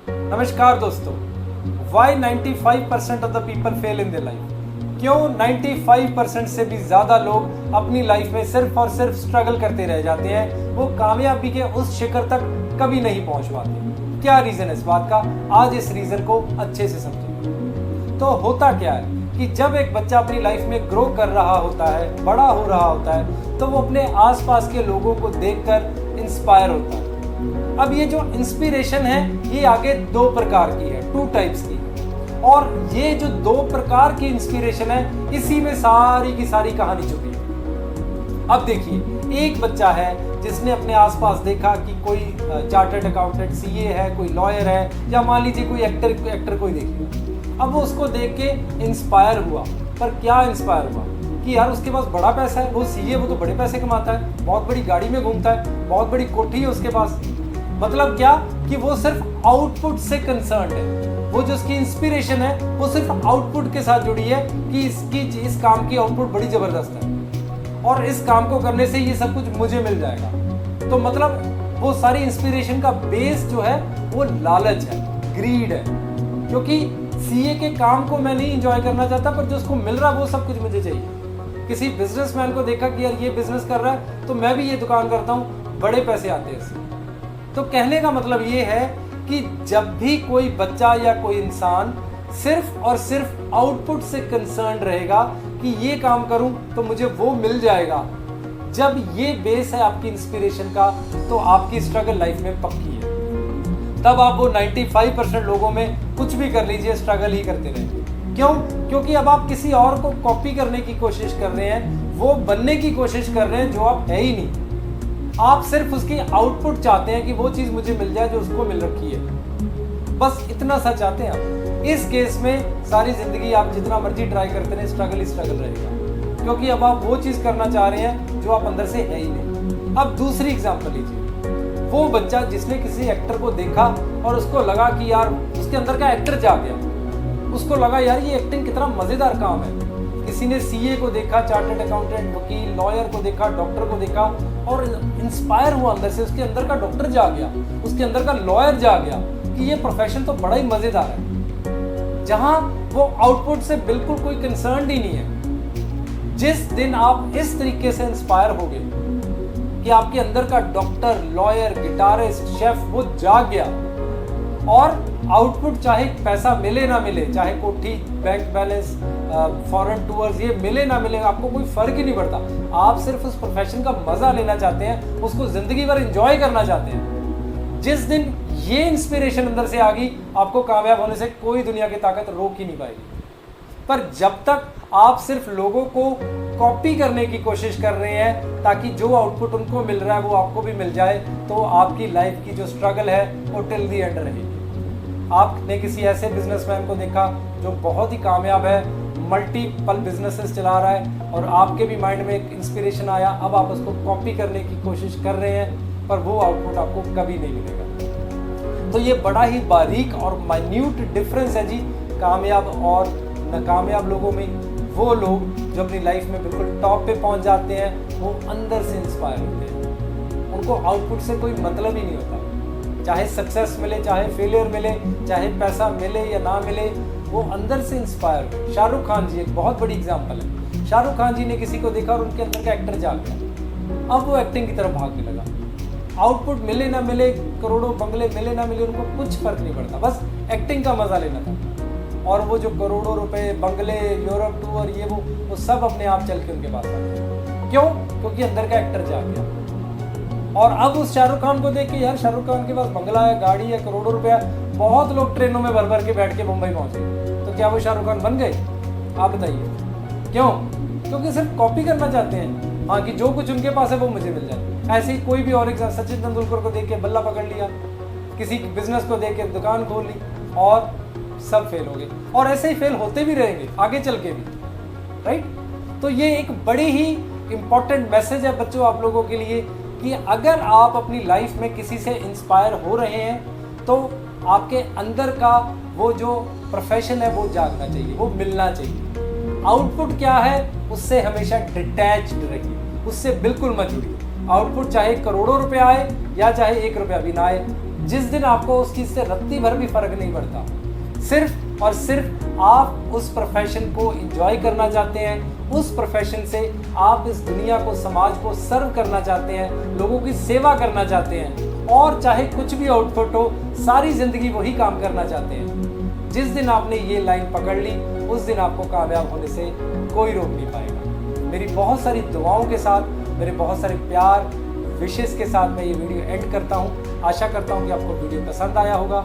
नमस्कार दोस्तों। Why 95% of the people fail in their life? क्यों 95% से भी ज़्यादा लोग अपनी लाइफ में सिर्फ और सिर्फ स्ट्रगल करते रह जाते हैं, वो कामयाबी के उस शिखर तक कभी नहीं पहुंच पाते? क्या रीज़न है इस बात का? आज इस रीज़न को अच्छे से समझेंगे। तो होता क्या है कि जब एक बच्चा अपनी लाइफ में ग्रो कर रहा होता है, बड़ा हो रहा होता है, तो वो अपने आसपास के लोगों को देखकर इंस्पायर होता है। अब ये जो इंस्पिरेशन है ये आगे दो प्रकार की है, टू टाइप्स की, और ये जो दो प्रकार की इंस्पिरेशन है इसी में सारी की सारी कहानी छुपी है। अब देखिए, एक बच्चा है जिसने अपने आसपास देखा कि कोई चार्टर्ड अकाउंटेंट सीए है, कोई लॉयर है, या मान लीजिए कोई एक्टर कोई देख लिया। अब वो उसको देख के इंस्पायर हुआ, पर क्या इंस्पायर हुआ कि यार उसके पास बड़ा पैसा है, वो सीए, वो तो बड़े पैसे कमाता है, बहुत बड़ी गाड़ी में घूमता है, बहुत बड़ी कोठी है उसके पास। मतलब क्या कि वो सिर्फ आउटपुट से कंसर्न है, वो जो उसकी इंस्पिरेशन है वो सिर्फ आउटपुट के साथ जुड़ी है कि इस काम की आउटपुट बड़ी जबरदस्त है और इस काम को करने से ये सब कुछ मुझे मिल जाएगा। तो मतलब वो सारी इंस्पिरेशन का बेस जो है वो लालच है, ग्रीड है, क्योंकि सीए के काम को मैं नहीं एंजॉय करना चाहता, पर जो उसको मिल रहा है वो सब कुछ मुझे चाहिए। किसी बिजनेसमैन को देखा कि यार ये बिजनेस कर रहा है तो मैं भी ये दुकान करता हूँ, बड़े पैसे आते हैं इससे। तो कहने का मतलब ये है कि जब भी कोई बच्चा या कोई इंसान सिर्फ और सिर्फ आउटपुट से कंसर्न रहेगा कि ये काम करूं तो मुझे वो मिल जाएगा, जब ये बेस है आपकी इंस्पिरेशन का, तो आपकी स्ट्रगल लाइफ में पक्की है। तब आप वो 95% लोगों में कुछ भी कर लीजिए, स्ट्रगल ही करते रहेंगे। क्यों? क्योंकि अब आप किसी और को कॉपी करने की कोशिश कर रहे हैं, वो बनने की कोशिश कर रहे हैं जो आप है ही नहीं। आप सिर्फ उसकी आउटपुट चाहते हैं कि वो चीज़ मुझे मिल जाए जो उसको मिल रखी है, बस इतना सा चाहते हैं आप। इस केस में सारी ज़िंदगी आप जितना मर्जी ट्राई करते हैं, स्ट्रगल ही स्ट्रगल रहेगा, क्योंकि अब आप वो चीज़ करना चाह रहे हैं जो आप अंदर से है ही नहीं। अब दूसरी एग्जाम्पल लीजिए, वो बच्चा जिसने किसी एक्टर को देखा और उसको लगा कि यार उसके अंदर का एक्टर जाग गया, उसको लगा यार ये एक्टिंग कितना मज़ेदार काम है। किसी ने सीए को देखा, चार्टर्ड अकाउंटेंट, वकील, लॉयर को देखा, डॉक्टर को देखा और इंस्पायर हुआ अंदर से, उसके अंदर का डॉक्टर जाग गया, उसके अंदर का लॉयर जाग गया कि ये प्रोफेशन तो बड़ा ही मज़ेदार है, जहां वो आउटपुट से बिल्कुल कोई कंसर्न ही नहीं है। जिस दिन आप इस तरीके से इंस्पायर हो गए कि आपके अंदर का डॉक्टर, लॉयर, गिटारिस्ट, शेफ वो जाग गया, और आउटपुट चाहे पैसा मिले ना मिले, चाहे कोठी, बैंक बैलेंस, फॉरेन टूर्स ये मिले ना मिले, आपको कोई फर्क ही नहीं पड़ता। आप सिर्फ उस प्रोफेशन का मजा लेना चाहते हैं, उसको जिंदगी भर एंजॉय करना चाहते हैं। जिस दिन ये इंस्पिरेशन अंदर से आ गई, आपको कामयाब होने से कोई दुनिया की ताकत रोक ही नहीं पाएगी। पर जब तक आप सिर्फ लोगों को कॉपी करने की कोशिश कर रहे हैं ताकि जो आउटपुट उनको मिल रहा है वो आपको भी मिल जाए, तो आपकी लाइफ की जो स्ट्रगल है वो टिल दी एंड रहेगी। आपने किसी ऐसे बिजनेसमैन को देखा जो बहुत ही कामयाब है, मल्टीपल बिजनेसेस चला रहा है, और आपके भी माइंड में एक इंस्पिरेशन आया, अब आप उसको कॉपी करने की कोशिश कर रहे हैं, पर वो आउटपुट आपको कभी नहीं मिलेगा। तो ये बड़ा ही बारीक और माइन्यूट डिफरेंस है जी, कामयाब और नाकामयाब लोगों में। वो लोग जो अपनी लाइफ में बिल्कुल टॉप पे पहुंच जाते हैं, वो अंदर से इंस्पायर होते हैं, उनको आउटपुट से कोई मतलब ही नहीं होता। चाहे सक्सेस मिले, चाहे फेलियर मिले, चाहे पैसा मिले या ना मिले, वो अंदर से इंस्पायर हो। शाहरुख खान जी एक बहुत बड़ी एग्जांपल है। शाहरुख खान जी ने किसी को देखा और उनके अंदर का एक्टर जाग गया, अब वो एक्टिंग की तरफ भागने लगा। आउटपुट मिले ना मिले, करोड़ों बंगले मिले ना मिले, उनको कुछ फर्क नहीं पड़ता, बस एक्टिंग का मजा लेना था। और वो जो करोड़ों रुपए, बंगले, यूरोप टूर, ये वो सब अपने आप चल के उनके पास आ गए। क्यों? क्योंकि अंदर का एक्टर जाग गया। और अब उस शाहरुख खान को देख के, यार शाहरुख खान के पास बंगला है, गाड़ी है, करोड़ों रुपया, बहुत लोग ट्रेनों में भर भर के बैठ के मुंबई पहुंचे, तो क्या वो शाहरुख खान बन गए? आप बताइए क्यों? क्योंकि सिर्फ कॉपी करना चाहते हैं, हाँ, कि जो कुछ उनके पास है वो मुझे मिल जाए। ऐसे ही कोई भी और सचिन तेंदुलकर को देख के बल्ला पकड़ लिया, किसी बिजनेस को देख के दुकान खोल ली, और सब फेल हो गए, और ऐसे ही फेल होते भी रहेंगे आगे चल के भी, राइट? तो ये एक बड़ी ही इंपॉर्टेंट मैसेज है बच्चों आप लोगों के लिए कि अगर आप अपनी लाइफ में किसी से इंस्पायर हो रहे हैं तो आपके अंदर का वो जो प्रोफेशन है वो जागना चाहिए, वो मिलना चाहिए। आउटपुट क्या है उससे हमेशा डिटैच्ड रहिए, उससे बिल्कुल मत जुड़िए। आउटपुट चाहे करोड़ों रुपए आए या चाहे 1 रुपया भी ना आए, जिस दिन आपको उस चीज़ से रत्ती भर भी फर्क नहीं पड़ता, सिर्फ और सिर्फ आप उस प्रोफेशन को एंजॉय करना चाहते हैं, उस प्रोफेशन से आप इस दुनिया को, समाज को सर्व करना चाहते हैं, लोगों की सेवा करना चाहते हैं, और चाहे कुछ भी आउटपुट हो, सारी जिंदगी वही काम करना चाहते हैं। जिस दिन आपने ये लाइन पकड़ ली, उस दिन आपको कामयाब होने से कोई रोक नहीं पाएगा। मेरी बहुत सारी दुआओं के साथ, मेरे बहुत सारे प्यार विशेष के साथ मैं ये वीडियो एंड करता हूँ। आशा करता हूँ कि आपको वीडियो पसंद आया होगा।